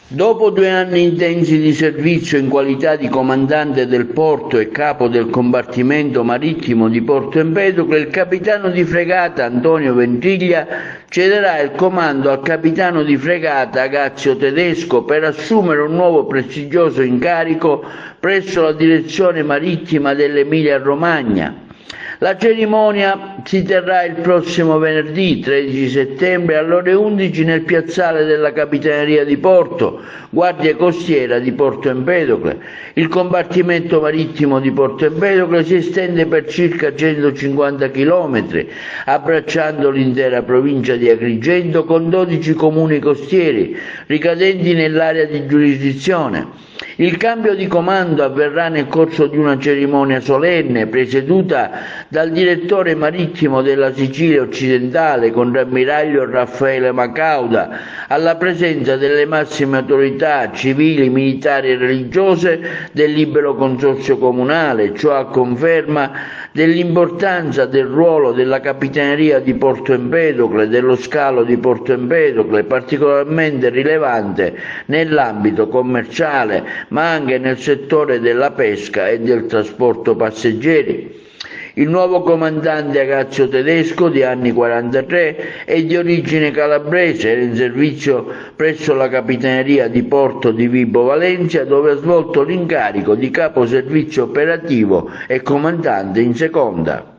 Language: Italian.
Dopo 2 anni intensi di servizio in qualità di comandante del porto e capo del compartimento marittimo di Porto Empedocle, il capitano di fregata Antonio Ventiglia cederà il comando al capitano di fregata Agazio Tedesco per assumere un nuovo prestigioso incarico presso la direzione marittima dell'Emilia-Romagna. La cerimonia si terrà il prossimo venerdì 13 settembre alle ore 11 nel piazzale della Capitaneria di Porto, Guardia Costiera di Porto Empedocle. Il compartimento marittimo di Porto Empedocle si estende per circa 150 km, abbracciando l'intera provincia di Agrigento con 12 comuni costieri ricadenti nell'area di giurisdizione. Il cambio di comando avverrà nel corso di una cerimonia solenne presieduta dal direttore marittimo della Sicilia occidentale, contrammiraglio Raffaele Macauda, alla presenza delle massime autorità civili, militari e religiose del libero consorzio comunale, ciò a conferma dell'importanza del ruolo della Capitaneria di Porto Empedocle, dello scalo di Porto Empedocle, particolarmente rilevante nell'ambito commerciale, ma anche nel settore della pesca e del trasporto passeggeri. Il nuovo comandante Agazio Tedesco, di anni 43, è di origine calabrese, era in servizio presso la Capitaneria di Porto di Vibo Valentia, dove ha svolto l'incarico di capo servizio operativo e comandante in seconda.